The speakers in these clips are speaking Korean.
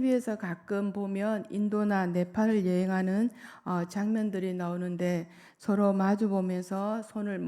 TV에서 가끔 보면 인도나 네팔을 여행하는 장면들이 나오는데 서로 마주 보면서 손을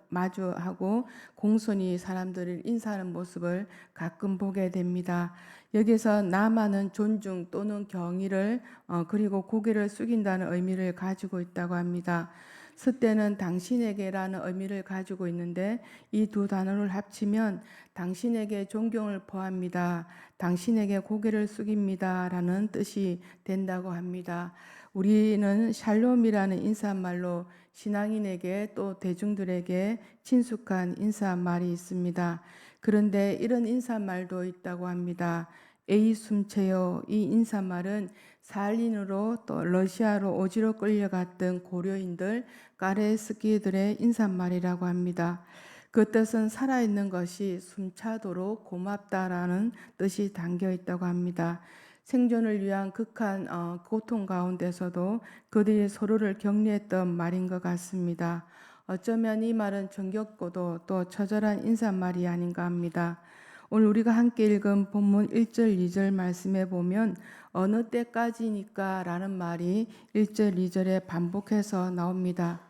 마주하고 공손히 사람들을 인사하는 모습을 가끔 보게 됩니다. 여기서 남하는 존중 또는 경의를 그리고 고개를 숙인다는 의미를 가지고 있다고 합니다. 스때는 당신에게라는 의미를 가지고 있는데 이 두 단어를 합치면 당신에게 존경을 포함합니다. 당신에게 고개를 숙입니다. 라는 뜻이 된다고 합니다. 우리는 샬롬이라는 인사말로 신앙인에게 또 대중들에게 친숙한 인사말이 있습니다. 그런데 이런 인사말도 있다고 합니다. 에이숨체요. 이 인사말은 살인으로 또 러시아로 오지로 끌려갔던 고려인들 까레스키들의 인사말이라고 합니다. 그 뜻은 살아있는 것이 숨차도록 고맙다라는 뜻이 담겨 있다고 합니다. 생존을 위한 극한 고통 가운데서도 그들이 서로를 격려했던 말인 것 같습니다. 어쩌면 이 말은 정겹고도 또 처절한 인사말이 아닌가 합니다. 오늘 우리가 함께 읽은 본문 1절, 2절 말씀에 보면 어느 때까지니까 라는 말이 1절, 2절에 반복해서 나옵니다.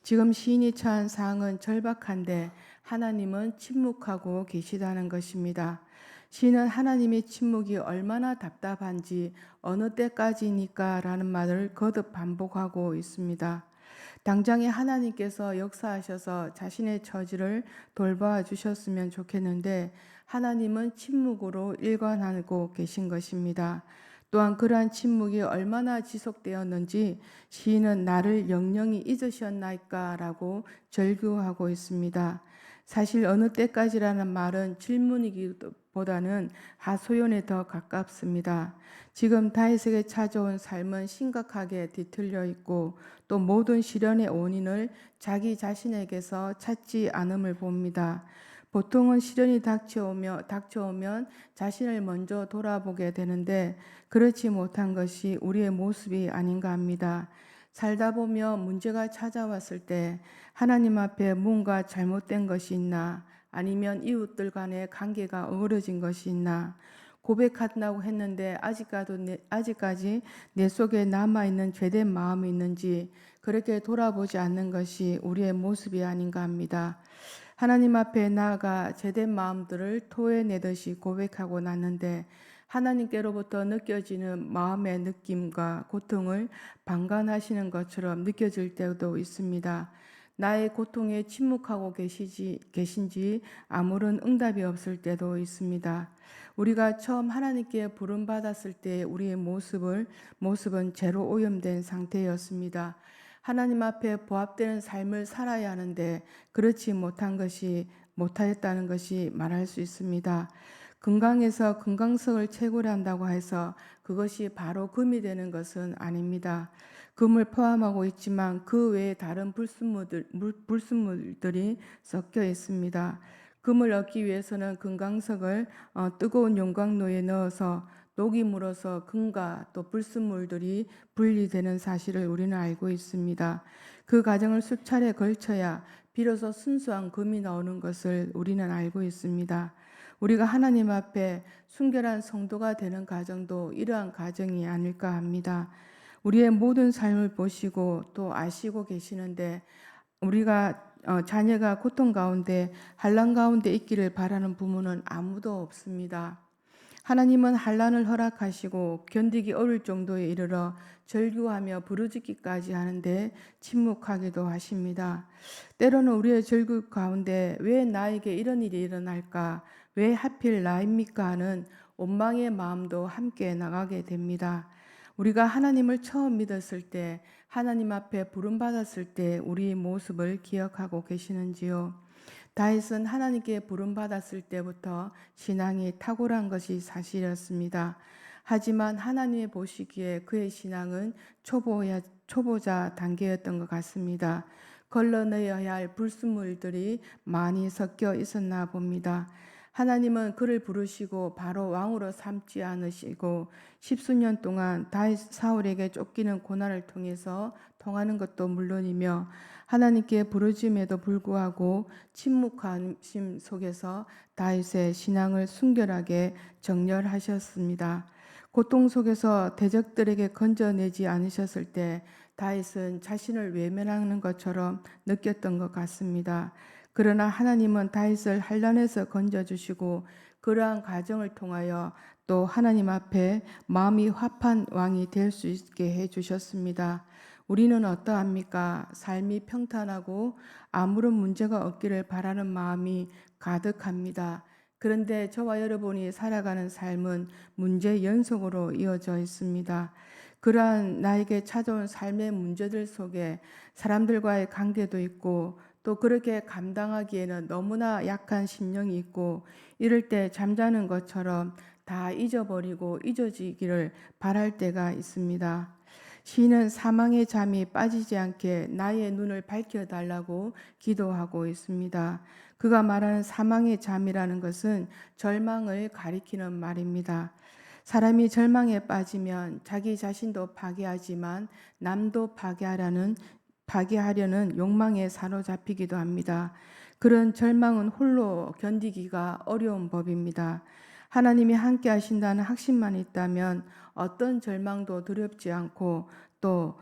지금 시인이 처한 상황은 절박한데 하나님은 침묵하고 계시다는 것입니다. 시인은 하나님의 침묵이 얼마나 답답한지 어느 때까지니까 라는 말을 거듭 반복하고 있습니다. 당장에 하나님께서 역사하셔서 자신의 처지를 돌봐 주셨으면 좋겠는데 하나님은 침묵으로 일관하고 계신 것입니다. 또한 그러한 침묵이 얼마나 지속되었는지 시인은 나를 영영히 잊으셨나이까라고 절규하고 있습니다. 사실 어느 때까지라는 말은 질문이기보다는 하소연에 더 가깝습니다. 지금 다윗에게 찾아온 삶은 심각하게 뒤틀려 있고 또 모든 시련의 원인을 자기 자신에게서 찾지 않음을 봅니다. 보통은 시련이 닥쳐오면 자신을 먼저 돌아보게 되는데 그렇지 못한 것이 우리의 모습이 아닌가 합니다. 살다 보며 문제가 찾아왔을 때 하나님 앞에 뭔가 잘못된 것이 있나 아니면 이웃들 간의 관계가 어그러진 것이 있나 고백한다고 했는데 아직까지 내 속에 남아있는 죄된 마음이 있는지 그렇게 돌아보지 않는 것이 우리의 모습이 아닌가 합니다. 하나님 앞에 나아가 죄된 마음들을 토해내듯이 고백하고 났는데 하나님께로부터 느껴지는 마음의 느낌과 고통을 방관하시는 것처럼 느껴질 때도 있습니다. 나의 고통에 침묵하고 계신지 아무런 응답이 없을 때도 있습니다. 우리가 처음 하나님께 부름받았을 때 우리의 모습은 죄로 오염된 상태였습니다. 하나님 앞에 부합되는 삶을 살아야 하는데 그렇지 못하였다는 것이 말할 수 있습니다. 금강에서 금강석을 채굴 한다고 해서 그것이 바로 금이 되는 것은 아닙니다. 금을 포함하고 있지만 그 외에 다른 불순물들이 섞여 있습니다. 금을 얻기 위해서는 금강석을 뜨거운 용광로에 넣어서 녹임으로써 금과 또 불순물들이 분리되는 사실을 우리는 알고 있습니다. 그 과정을 수차례 걸쳐야 비로소 순수한 금이 나오는 것을 우리는 알고 있습니다. 우리가 하나님 앞에 순결한 성도가 되는 과정도 이러한 과정이 아닐까 합니다. 우리의 모든 삶을 보시고 또 아시고 계시는데 우리가 자녀가 고통 가운데 환난 가운데 있기를 바라는 부모는 아무도 없습니다. 하나님은 환난을 허락하시고 견디기 어려울 정도에 이르러 절규하며 부르짖기까지 하는데 침묵하기도 하십니다. 때로는 우리의 절규 가운데 왜 나에게 이런 일이 일어날까? 왜 하필 나입니까? 하는 원망의 마음도 함께 나가게 됩니다. 우리가 하나님을 처음 믿었을 때, 하나님 앞에 부름받았을 때 우리의 모습을 기억하고 계시는지요? 다윗은 하나님께 부름받았을 때부터 신앙이 탁월한 것이 사실이었습니다. 하지만 하나님이 보시기에 그의 신앙은 초보자 단계였던 것 같습니다. 걸러내어야 할 불순물들이 많이 섞여 있었나 봅니다. 하나님은 그를 부르시고 바로 왕으로 삼지 않으시고 십수년 동안 다윗 사울에게 쫓기는 고난을 통해서 통하는 것도 물론이며 하나님께 부르심에도 불구하고 침묵하심 속에서 다윗의 신앙을 순결하게 정렬하셨습니다. 고통 속에서 대적들에게 건져내지 않으셨을 때 다윗은 자신을 외면하는 것처럼 느꼈던 것 같습니다. 그러나 하나님은 다윗을 환난에서 건져주시고 그러한 과정을 통하여 또 하나님 앞에 마음이 화합한 왕이 될 수 있게 해주셨습니다. 우리는 어떠합니까? 삶이 평탄하고 아무런 문제가 없기를 바라는 마음이 가득합니다. 그런데 저와 여러분이 살아가는 삶은 문제 연속으로 이어져 있습니다. 그러한 나에게 찾아온 삶의 문제들 속에 사람들과의 관계도 있고 또 그렇게 감당하기에는 너무나 약한 심령이 있고 이럴 때 잠자는 것처럼 다 잊어버리고 잊어지기를 바랄 때가 있습니다. 시인은 사망의 잠이 빠지지 않게 나의 눈을 밝혀달라고 기도하고 있습니다. 그가 말하는 사망의 잠이라는 것은 절망을 가리키는 말입니다. 사람이 절망에 빠지면 자기 자신도 파괴하지만 남도 파괴하려는 욕망에 사로잡히기도 합니다. 그런 절망은 홀로 견디기가 어려운 법입니다. 하나님이 함께 하신다는 확신만 있다면 어떤 절망도 두렵지 않고 또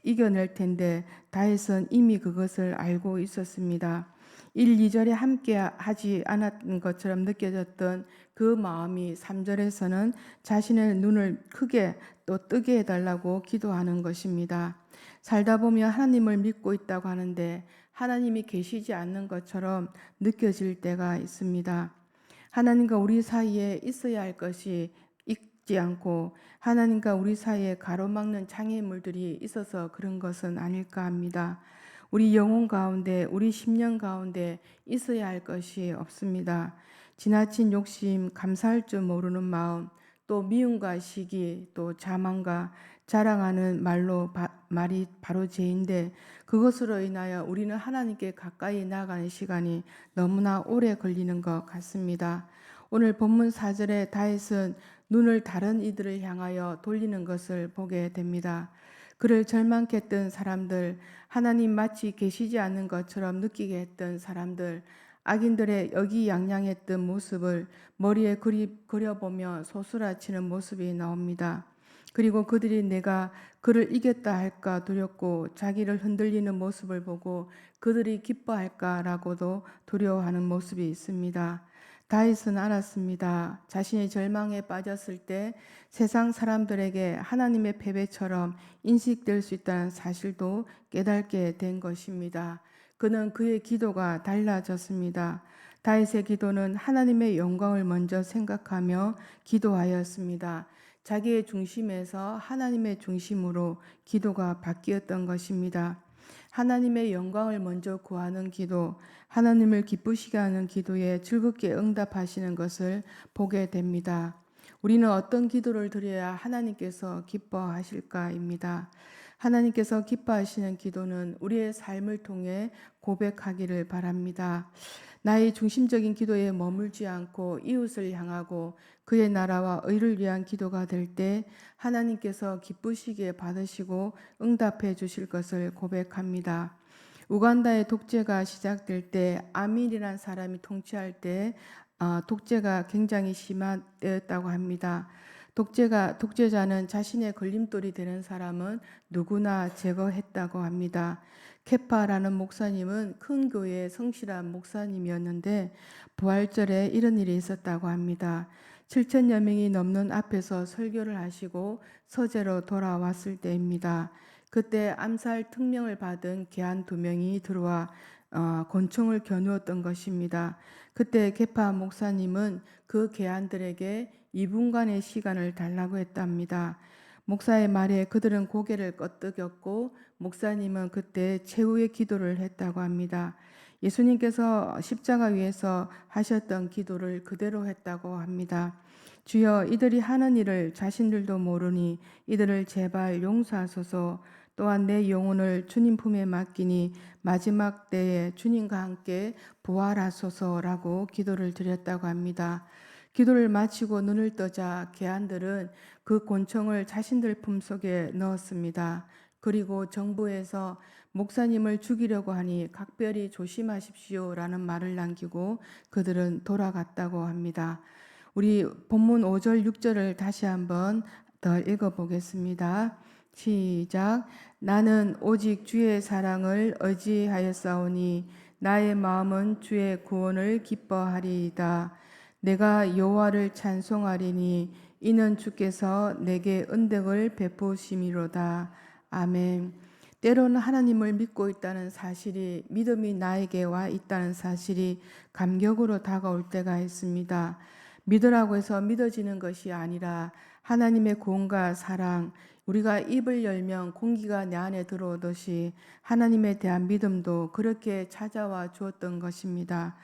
이겨낼 텐데 다윗은 이미 그것을 알고 있었습니다. 1, 2절에 함께 하지 않았던 것처럼 느껴졌던 그 마음이 3절에서는 자신의 눈을 크게 또 뜨게 해달라고 기도하는 것입니다. 살다 보면 하나님을 믿고 있다고 하는데 하나님이 계시지 않는 것처럼 느껴질 때가 있습니다. 하나님과 우리 사이에 있어야 할 것이 있지 않고 하나님과 우리 사이에 가로막는 장애물들이 있어서 그런 것은 아닐까 합니다. 우리 영혼 가운데, 우리 심령 가운데 있어야 할 것이 없습니다. 지나친 욕심, 감사할 줄 모르는 마음, 또 미움과 시기, 또 자만과 자랑하는 말이 바로 죄인데 그것으로 인하여 우리는 하나님께 가까이 나가는 시간이 너무나 오래 걸리는 것 같습니다. 오늘 본문 4절에 다윗은 눈을 다른 이들을 향하여 돌리는 것을 보게 됩니다. 그를 절망케 했던 사람들, 하나님 마치 계시지 않는 것처럼 느끼게 했던 사람들, 악인들의 여기양양했던 모습을 머리에 그려보며 소스라치는 모습이 나옵니다. 그리고 그들이 내가 그를 이겼다 할까 두렵고 자기를 흔들리는 모습을 보고 그들이 기뻐할까라고도 두려워하는 모습이 있습니다. 다윗은 알았습니다. 자신이 절망에 빠졌을 때 세상 사람들에게 하나님의 패배처럼 인식될 수 있다는 사실도 깨닫게 된 것입니다. 그는 그의 기도가 달라졌습니다. 다윗의 기도는 하나님의 영광을 먼저 생각하며 기도하였습니다. 자기의 중심에서 하나님의 중심으로 기도가 바뀌었던 것입니다. 하나님의 영광을 먼저 구하는 기도, 하나님을 기쁘시게 하는 기도에 즐겁게 응답하시는 것을 보게 됩니다. 우리는 어떤 기도를 드려야 하나님께서 기뻐하실까입니다. 하나님께서 기뻐하시는 기도는 우리의 삶을 통해 고백하기를 바랍니다. 나의 중심적인 기도에 머물지 않고 이웃을 향하고 그의 나라와 의를 위한 기도가 될 때 하나님께서 기쁘시게 받으시고 응답해 주실 것을 고백합니다. 우간다의 독재가 시작될 때 아민이라는 사람이 통치할 때 독재가 굉장히 심한 때였다고 합니다. 독재자는 자신의 걸림돌이 되는 사람은 누구나 제거했다고 합니다. 케파라는 목사님은 큰 교회의 성실한 목사님이었는데 부활절에 이런 일이 있었다고 합니다. 7천여 명이 넘는 앞에서 설교를 하시고 서재로 돌아왔을 때입니다. 그때 암살 특명을 받은 개한 2명이 들어와 권총을 겨누었던 것입니다. 그때 케파 목사님은 그 개한들에게 2분간의 시간을 달라고 했답니다. 목사의 말에 그들은 고개를 끄덕였고 목사님은 그때 최후의 기도를 했다고 합니다. 예수님께서 십자가 위에서 하셨던 기도를 그대로 했다고 합니다. 주여 이들이 하는 일을 자신들도 모르니 이들을 제발 용서하소서. 또한 내 영혼을 주님 품에 맡기니 마지막 때에 주님과 함께 부활하소서라고 기도를 드렸다고 합니다. 기도를 마치고 눈을 뜨자 개한들은 그 권총을 자신들 품속에 넣었습니다. 그리고 정부에서 목사님을 죽이려고 하니 각별히 조심하십시오라는 말을 남기고 그들은 돌아갔다고 합니다. 우리 본문 5절, 6절을 다시 한번 더 읽어보겠습니다. 시작. 나는 오직 주의 사랑을 의지하였사오니 나의 마음은 주의 구원을 기뻐하리이다. 내가 여호와를 찬송하리니 이는 주께서 내게 은덕을 베푸심이로다. 아멘. 때로는 하나님을 믿고 있다는 사실이, 믿음이 나에게 와 있다는 사실이 감격으로 다가올 때가 있습니다. 믿으라고 해서 믿어지는 것이 아니라 하나님의 구원과 사랑, 우리가 입을 열면 공기가 내 안에 들어오듯이 하나님에 대한 믿음도 그렇게 찾아와 주었던 것입니다.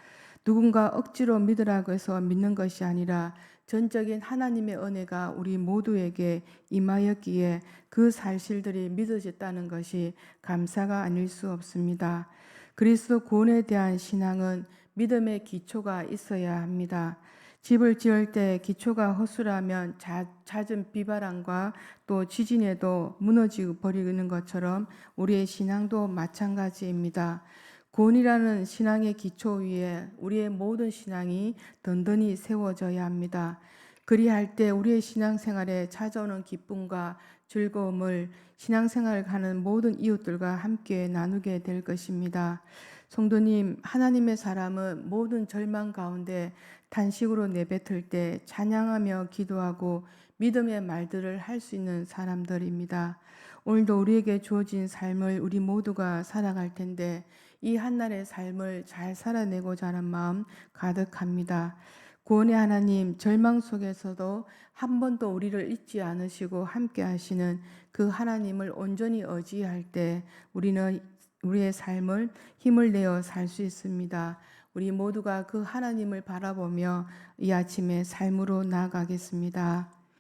누군가 억지로 믿으라고 해서 믿는 것이 아니라 전적인 하나님의 은혜가 우리 모두에게 임하였기에 그 사실들이 믿어졌다는 것이 감사가 아닐 수 없습니다. 그리스도 구원에 대한 신앙은 믿음의 기초가 있어야 합니다. 집을 지을 때 기초가 허술하면 잦은 비바람과 또 지진에도 무너지고 버리는 것처럼 우리의 신앙도 마찬가지입니다. 구원이라는 신앙의 기초 위에 우리의 모든 신앙이 든든히 세워져야 합니다. 그리할 때 우리의 신앙생활에 찾아오는 기쁨과 즐거움을 신앙생활을 하는 모든 이웃들과 함께 나누게 될 것입니다. 성도님, 하나님의 사람은 모든 절망 가운데 단식으로 내뱉을 때 찬양하며 기도하고 믿음의 말들을 할 수 있는 사람들입니다. 오늘도 우리에게 주어진 삶을 우리 모두가 살아갈 텐데 이 한날의 삶을 잘 살아내고자 하는 마음 가득합니다. 구원의 하나님, 절망 속에서도 한 번도 우리를 잊지 않으시고 함께 하시는 그 하나님을 온전히 의지할 때 우리는 우리의 삶을 힘을 내어 살 수 있습니다. 우리 모두가 그 하나님을 바라보며 이 아침에 삶으로 나아가겠습니다.